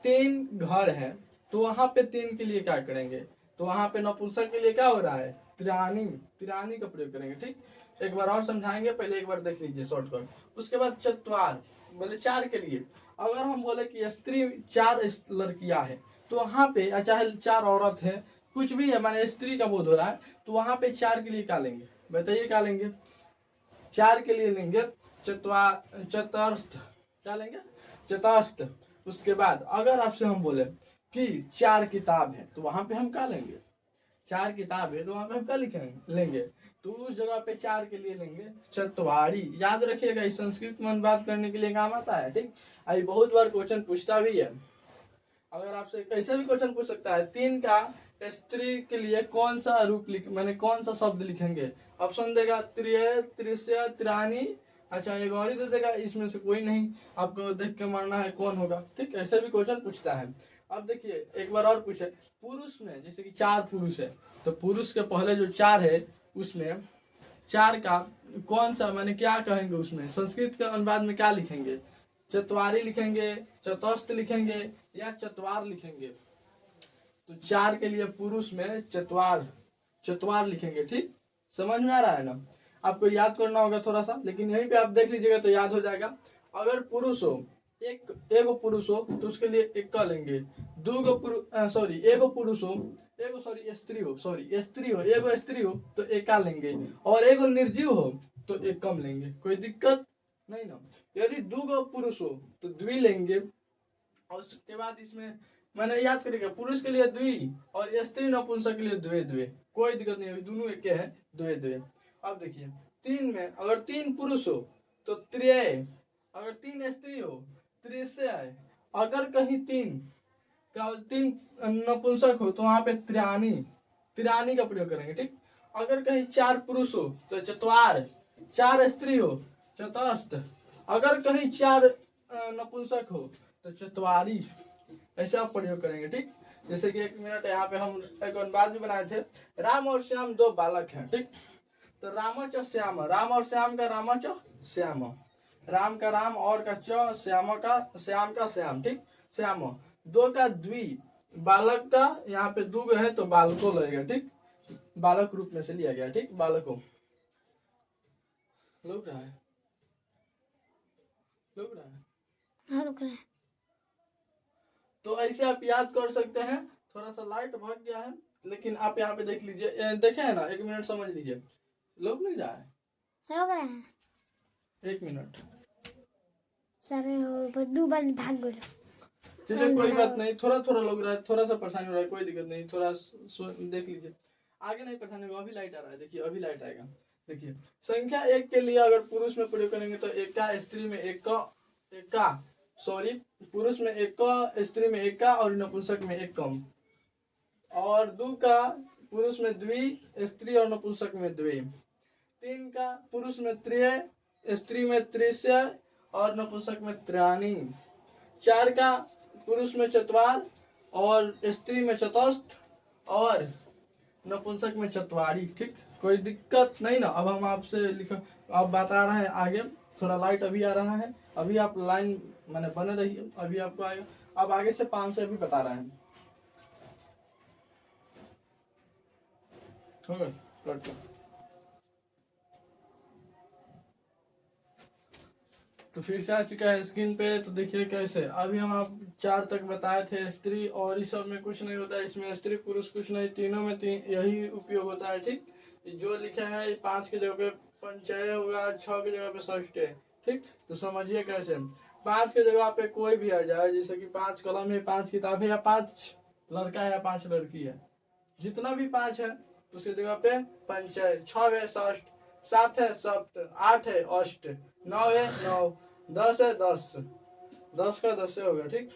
3 घर है, तो वहां पे 3 के लिए क्या करेंगे, तो वहां पे नपुंसक के लिए क्या हो रहा है, त्रियानी का प्रयोग करेंगे, ठीक। एक बार और समझाएंगे, पहले एक बार देख लीजिए शॉर्टकट। उसके बाद चतवार, बोले 4 के लिए। अगर हम बोले कि स्त्री 4 लड़कियां हैं, तो वहां पे चाहे 4 औरत है, कुछ भी है, माने स्त्री का बोध हो रहा है, तो वहां पे 4 के लिए क्या लेंगे, बताइए क्या लेंगे, 4 के लिए लेंगे चतुर्थ, क्या लेंगे, चतुर्थ। उसके बाद अगर आपसे हम बोले कि 4 किताब है, तो वहां पे हम क्या लेंगे, 4 किताब है, तो वहां पे हम क्या लिखेंगे, लेंगे, तो उस जगह पे 4 के लिए लेंगे चतवारी। याद रखिएगा, इस संस्कृत में बात करने के लिए काम आता है, ठीक। आई बहुत बार क्वेश्चन पूछता भी है। अगर आपसे कैसे भी क्वेश्चन पूछ सकता है, 3 का स्त्री के लिए कौन सा रूप मैंने कौन सा शब्द लिखेंगे, ऑप्शन देगा त्रिय, त्रिश्य, त्रियानी, अच्छा एक और ही दे देगा, इसमें से कोई नहीं, आपको देख के मानना है कौन होगा, ठीक। ऐसे भी क्वेश्चन पूछता है। अब देखिए एक बार और पूछे, पुरुष में जैसे कि 4 पुरुष है, तो पुरुष के पहले जो 4 है, उसमें 4 का कौन सा, मैंने क्या कहेंगे, उसमें संस्कृत के अनुवाद में क्या लिखेंगे, चतवारी लिखेंगे, चतुस्थ लिखेंगे, या चतवार लिखेंगे। तो 4 के लिए पुरुष में चतवार लिखेंगे, ठीक। समझ में आ रहा है ना। आपको याद करना होगा थोड़ा सा, लेकिन यहीं पे आप देख लीजिएगा तो याद हो जाएगा। अगर पुरुष हो, एगो पुरुष हो, तो उसके लिए एक का लेंगे। एगो पुरुष हो, एगो स्त्री हो तो एक का लेंगे, और एगो निर्जीव हो तो एक कम लेंगे। कोई दिक्कत नहीं ना। यदि 2 पुरुष हो तो द्वि लेंगे, और उसके बाद इसमें मैंने याद करेगा, पुरुष के लिए द्वि और स्त्री नपुंसक के लिए द्वे, कोई दिक्कत नहीं है, दोनों एक है, द्वे। अब देखिए 3 में अगर 3 पुरुष हो तो त्रेय, अगर 3 स्त्री हो त्रिशय, अगर कहीं 3 नपुंसक हो तो वहां पे त्रियानी का प्रयोग करेंगे, ठीक। अगर कहीं 4 पुरुष हो तो चतवार, 4 स्त्री हो चतुस्थ, अगर कहीं 4 नपुंसक हो तो चतवारी, ऐसे आप प्रयोग करेंगे, ठीक। जैसे कि 1 मिनट यहाँ पे हम एक अनुवाद भी बनाए थे, राम और श्याम 2 बालक हैं, ठीक। तो रामच श्याम, राम और श्याम का रामच श्याम, राम का राम और का च, श्याम का श्याम, ठीक। श्याम 2 का द्वि, बालक का यहाँ पे 2 है तो बालको लगेगा, ठीक। बालक रूप में से लिया गया, ठीक, बालकों। रुक रहा है, रुक रहा है, हाँ रुक रहा है। तो ऐसे आप याद कर सकते हैं। थोड़ा सा लाइट भाग गया है, लेकिन आप यहाँ पे देख लीजिए, देखे है ना, 1 मिनट समझ लीजिए, लोग नहीं रहा है, रुक रहा है 1 मिनट। सारे हो दो बार भाग गए। चलिए कोई बात नहीं, थोड़ा थोड़ा लग रहा है, थोड़ा सा परेशानी हो रहा है, कोई दिक्कत नहीं, थोड़ा देख लीजिए, आगे नहीं परेशानी होगा। अभी लाइट आ रहा है, देखिए अभी लाइट आएगा। देखिए संख्या 1 के लिए अगर पुरुष में प्रयोग करेंगे तो एक का, स्त्री में एक का, सॉरी, पुरुष में एक का, स्त्री में एक का, और नपुंसक में एक कम। और 2 का, पुरुष में द्वि, स्त्री और नपुंसक में द्वि। 3 का, पुरुष में त्रय, स्त्री में त्रिशय और नपुंसक में त्रयाणी। 4 का, पुरुष में चतवार और स्त्री में चतुष्ट और नपुंसक में चतवारी। ठीक, कोई दिक्कत नहीं ना। अब हम आपसे लिखा, आप बता रहे हैं आगे, थोड़ा लाइट अभी आ रहा है, अभी आप लाइन मैंने बने रहिए, अभी आपको आएगा। अब आगे से 5 से अभी बता रहे हैं, हो गए कट। तो फिर से आ चुका है स्क्रीन पे। तो देखिए कैसे, अभी हम आप 4 तक बताए थे, स्त्री और इस सब में कुछ नहीं होता है, इसमें स्त्री पुरुष कुछ नहीं, तीनों में यही उपयोग होता है। ठीक, जो लिखा है 5 की जगह पे पंचय होगा, 6 की जगह पे षष्ठ है। ठीक, तो समझिए कैसे, 5 की जगह पे कोई भी आ जाए, जैसे कि 5 कलम है, 5 किताब है, या 5 लड़का है या 5 लड़की है, जितना भी 5 है उसकी जगह पे पंचय, 6 है षष्ठ, 7 है सप्त, 8 है अष्ट, 9 है 9, 10 है 10, 10 का 10 होगा। ठीक,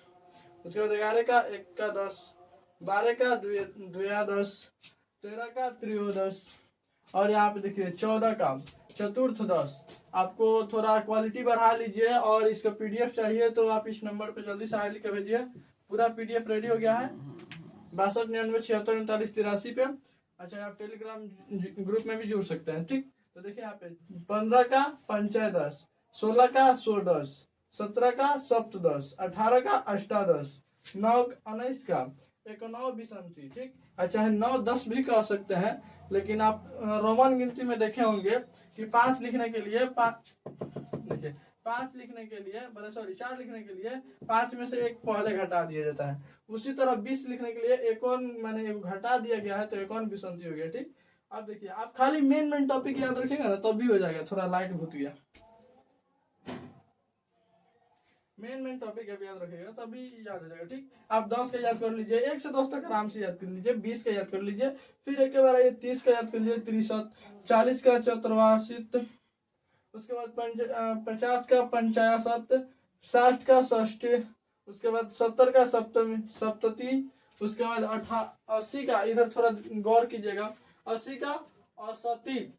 उसके बाद 11 का 1 का 10, 12 का द्व्यादश, 13 का त्रयोदश, और यहाँ पे देखिए 14 का चतुर्थ दश। आपको थोड़ा क्वालिटी बढ़ा लीजिए, और इसका पीडीएफ चाहिए तो आप इस नंबर पे जल्दी से हाई लिख के भेजिए। पूरा पीडीएफ रेडी हो गया है 6299763983 पे। अच्छा, आप टेलीग्राम ग्रुप में भी जुड़ सकते हैं। ठीक, तो देखिए यहाँ पे 15 का पंचदश, 16 का षोडश, 17 का सप्तदश, 18 का अष्टादश, 19 का एकोनव विसंति। ठीक, अच्छा है 9 10 भी कह सकते हैं, लेकिन आप रोमन गिनती में देखे होंगे कि 5 लिखने के लिए देखिए 5 लिखने के लिए, सॉरी 4 लिखने के लिए 5 में से 1 पहले घटा दिया जाता है। उसी तरह 20 लिखने के लिए एकोन मैंने एक घटा दिया गया है, तो एकोन विसंति हो गया। ठीक, अब देखिए आप खाली मेन टॉपिक याद रखेंगे ना, तब भी हो जाएगा। थोड़ा लाइट भूत गया, मेन टॉपिक अभी याद रखिएगा तभी याद हो जाएगा। ठीक, आप 10 का याद कर लीजिए, 1 से 10 तक आराम से याद कर लीजिए, 20 का याद कर लीजिए, फिर एक के बार ये 30 का याद कर लीजिए, 63, 40 का चतुर्वार्षिक, उसके बाद 50 का पंचाशत, 60 का षष्ठी, उसके बाद 70 का सप्तति, उसके बाद 80 का, इधर थोड़ा गौर कीजिएगा, 80 का असती,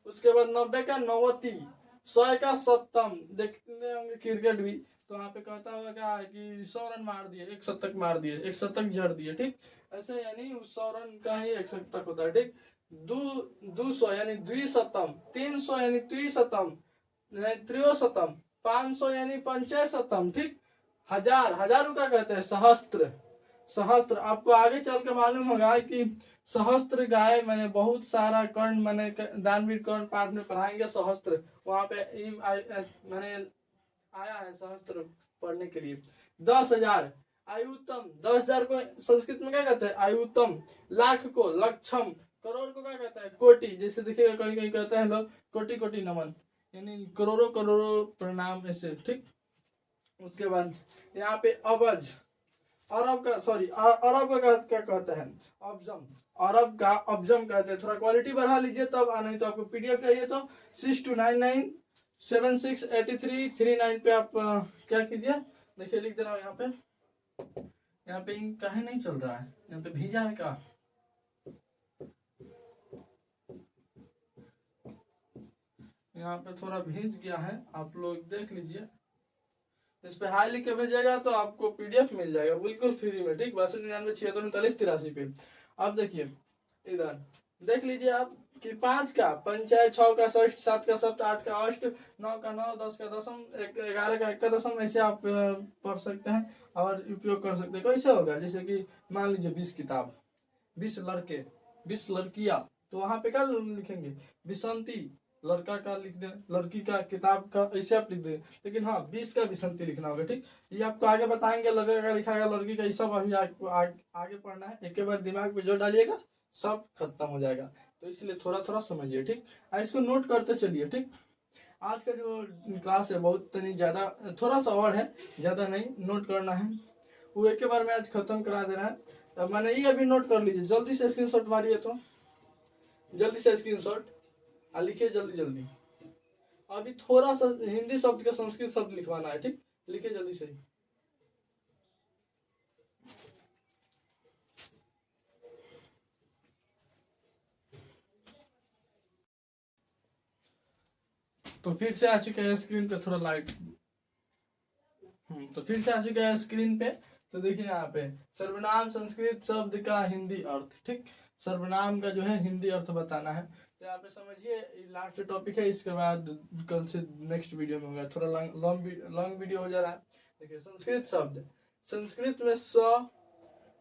उसके बाद 90 का नवति, 100 का सत्तम। देखते होंगे क्रिकेट भी, तो वहाँ पे कहता होगा क्या कि 100 रन मार दिए, 1 शतक मार दिए, 1 शतक जड़ दिए। ठीक, ऐसे यानी 100 रन का ही 1 शतक होता है। ठीक, 200 यानी द्विशतम, 300 यानी त्रिशतम, त्रियोशतम, 500 यानी पंचशतम। ठीक, हजार का कहते हैं सहस्त्र। आपको आगे चल के मालूम होगा कि सहस्त्र गाय, मैंने बहुत सारा कर्ण, मैंने दानवीर कर्ण पाठ में पढ़ाएंगे सहस्त्र, वहां पे मैंने आया है सहस्त्र पढ़ने के लिए। 10,000 आयुतम, 10,000 को संस्कृत में क्या कहते हैं आयुतम, लाख को लक्षम, करोड़ को क्या कहता है कोटि। जैसे देखिएगा कहीं कहीं कहते हैं लोग कोटि कोटि नमन, यानी करोड़ों करोड़ों प्रणाम ऐसे। ठीक, उसके बाद यहाँ पे अबज, अरब का क्या कहते हैं अब्जम, अरब का अब्जम कहते हैं। थोड़ा क्वालिटी बढ़ा लीजिए तब आना, तो आपको पीडीएफ चाहिए तो 6299768339 पे आप क्या कीजिए, देखिए लिख दे रहा हूँ यहाँ पे इंक काहे नहीं चल रहा है, यहाँ पे भेजा है क्या, यहाँ पे थोड़ा भेज गया है, आप लोग देख लीजिए। इस पे हाई लिख के भेजेगा तो आपको पीडीएफ मिल जाएगा बिल्कुल फ्री में। ठीक, 6299763983 पे। अब देखिए इधर देख लीजिए आप कि 5 का पंचायत, 6 का षष्ठ, 7 का सप्त, 8 का अष्ट, 9 का 9, 10 का दशम, 11 का 1 का दशम, ऐसे आप पढ़ सकते हैं और उपयोग कर सकते हैं। कैसे होगा, जैसे कि मान लीजिए 20 किताब, 20 लड़के, 20 लड़कियां, तो वहां पे क्या लिखेंगे, बिसंती, लड़का का लिख दें, लड़की का, किताब का, ऐसे आप लिख दें। लेकिन हाँ 20 का बिसंती लिखना होगा, ठीक। ये आपको आगे बताएंगे, लड़के का लिखा गया, लड़की का, ये सब अभी आपको आगे पढ़ना है। एक बार दिमाग पे जो डालिएगा सब खत्म हो जाएगा, तो इसलिए थोड़ा थोड़ा समझिए, ठीक। इसको नोट करते चलिए, ठीक। आज का जो क्लास है बहुत नहीं ज्यादा, थोड़ा सा और है, ज्यादा नहीं, नोट करना है वो एक बार में आज खत्म करा देना है। अब मैंने ये अभी नोट कर लीजिए, जल्दी से स्क्रीनशॉट मारिए, तो जल्दी से स्क्रीनशॉट लिखिए, जल्दी जल्दी। अभी थोड़ा सा हिंदी शब्द का संस्कृत शब्द लिखवाना है, ठीक। लिखिए जल्दी से। तो फिर से आ चुके हैं स्क्रीन पे, थोड़ा लाइट, तो फिर से आ चुके हैं स्क्रीन पे। तो देखिए यहाँ पे सर्वनाम संस्कृत शब्द का हिंदी अर्थ, ठीक। सर्वनाम का जो है हिंदी अर्थ बताना है। तो यहाँ पे समझिए, लास्ट टॉपिक है, इसके बाद कल से नेक्स्ट वीडियो में होगा, थोड़ा लॉन्ग वीडियो हो जा रहा है। देखिए संस्कृत शब्द, संस्कृत में स,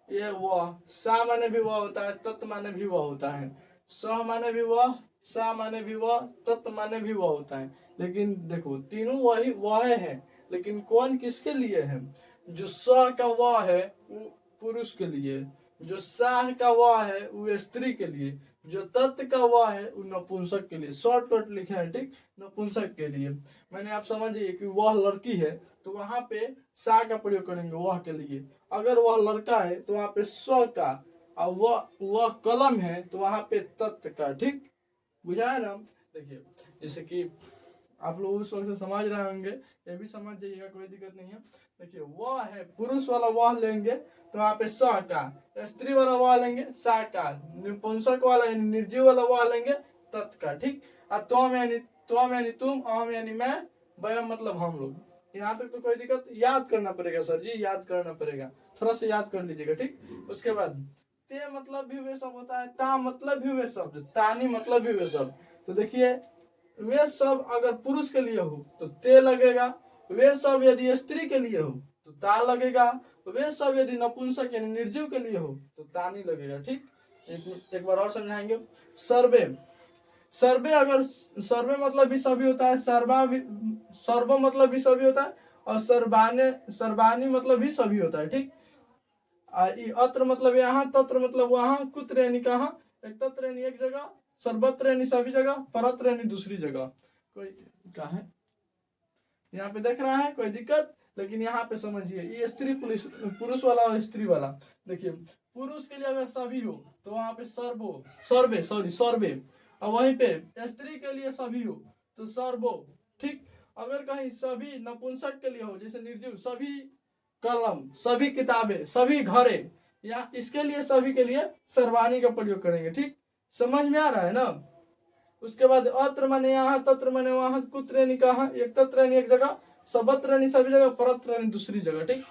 ये वह, सा माने भी वह होता है, तत् माने भी वह होता है। स माने भी वह, सा माने भी वह, तत् माने भी वह होता है। लेकिन देखो तीनों वही वह है, लेकिन कौन किसके लिए है। जो स का वह है वो पुरुष के लिए, जो साह का वह है वो स्त्री के लिए, जो तत् का वह है वो नपुंसक के लिए। शॉर्टकट लिखे हैं, ठीक, नपुंसक के लिए। मैंने आप समझिए कि वह लड़की है तो वहां पे सा का प्रयोग करेंगे वह के लिए। अगर वह लड़का है तो वहां पे स्व का, और वह कलम है तो वहां पे तत् का, ठीक। बुझा है ना। देखिए जैसे कि आप लोग उस वक्त से समझ रहे होंगे, ये भी समझ जाइएगा, कोई दिक्कत नहीं है। देखिए वह है, पुरुष वाला वह लेंगे तो वहां पे स का, स्त्री वाला वह लेंगे सा का, निपुंसक वाला यानी निर्जीव वाला वह लेंगे तत् का, ठीक। और त्वम यानी तुम, अहम यानी मैं, वयम मतलब हम लोग। यहाँ तक तो कोई दिक्कत, याद करना पड़ेगा सर जी, याद करना पड़ेगा, थोड़ा सा याद कर लीजिएगा, ठीक। उसके बाद ते मतलब भी वे शब्द होता है, ता मतलब भी वे शब्द, तानी मतलब भी वे शब्द। तो देखिए वे सब अगर पुरुष के लिए हो तो ते लगेगा, वे सब यदि स्त्री के लिए हो तो ता लगेगा, वे सब यदि नपुंसक यानी निर्जीव के लिए हो तो तानी लगेगा, ठीक। एक बार और समझाएंगे। सर्वे, सर्वे अगर, सर्वे मतलब भी सभी होता है, सर्व मतलब भी सभी होता है, और सर्वाने, सर्वानी मतलब भी सभी होता है, ठीक। अत्र मतलब यहाँ, तत्र मतलब वहां, कुत्र यानी कहाँ, एक तत्र यानी एक जगह, सर्वत्र यानी सभी जगह, परत्र यानी दूसरी जगह। कोई कहा है यहाँ पे देख रहा है, कोई दिक्कत। लेकिन यहाँ पे समझिए ये स्त्री पुरुष वाला और स्त्री वाला। देखिए पुरुष के लिए अगर सभी हो तो वहां पे सर्वो, सर्वे, सॉरी सर्वे, और वहीं पे स्त्री के लिए सभी हो तो सर्वो, ठीक। अगर कहीं सभी नपुंसक के लिए हो, जैसे निर्जीव, सभी कलम, सभी किताबें, सभी घरे, या इसके लिए सभी के लिए सर्वानी का प्रयोग करेंगे, ठीक। समझ में आ रहा है ना। उसके बाद अत्र माने यहाँ, तत्र माने वहां, कुत्र यानी कहाँ, एक तत्र यानी एक जगह, सबत्र यानी सभी जगह, परत्र यानी दूसरी जगह, ठीक।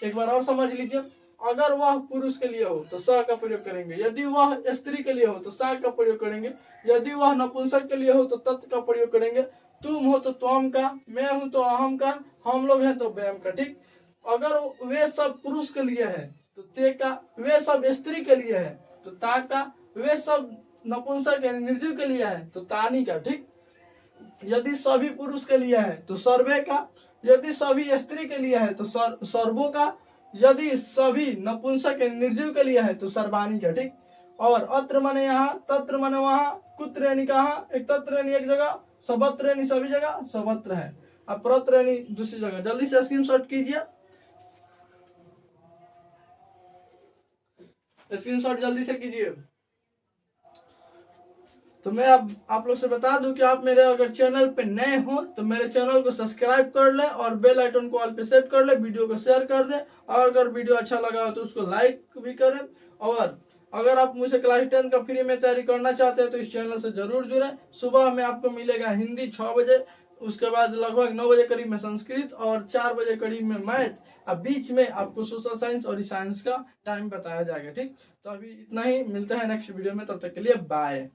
एक बार और समझ लीजिए। अगर वह पुरुष के लिए हो तो स का प्रयोग करेंगे, यदि वह स्त्री के लिए हो तो सा का प्रयोग करेंगे, यदि वह नपुंसक के लिए हो तो तत् का प्रयोग करेंगे, तुम हो तो त्वम का, मैं हूं तो अहम का, हम लोग हैं तो वयम का, ठीक। अगर वे सब पुरुष के लिए है तो ते का, वे सब स्त्री के लिए है तो ता का, वे सब नपुंसक यानी निर्जीव के लिए है तो तानी का, ठीक। यदि सभी पुरुष के लिए है तो सर्वे का, यदि सभी स्त्री के लिए है तो सर्वो का, यदि सभी नपुंसक यानी निर्जीव के लिए है तो सर्वानी का, ठीक। और अत्र माने यहाँ, तत्र माने वहां, कुत्र यानी कहाँ, एक तत्र यानी एक जगह, सबत्र यानी सभी जगह, सबत्र है, और परत्र यानी दूसरी जगह। जल्दी से स्क्रीनशॉट कीजिए, स्क्रीनशॉट जल्दी से कीजिए। तो मैं अब आप लोग से बता दूं कि आप मेरे अगर चैनल पे नए हो तो मेरे चैनल को सब्सक्राइब कर ले और बेल आइकन को ऑल पे सेट कर ले, वीडियो को शेयर कर दे, और अगर वीडियो अच्छा लगा हो तो उसको लाइक भी करें। और अगर आप मुझे क्लास 10 का फ्री में तैयारी करना चाहते हैं तो इस चैनल से जरूर जुड़े। सुबह में आपको मिलेगा हिंदी 6 बजे, उसके बाद लगभग 9 बजे करीब में संस्कृत, और 4 बजे करीब में मैथ, अब बीच में आपको सोशल साइंस और साइंस का टाइम बताया जाएगा, ठीक। तो अभी इतना ही, मिलते हैं नेक्स्ट वीडियो में, तब तक के लिए बाय।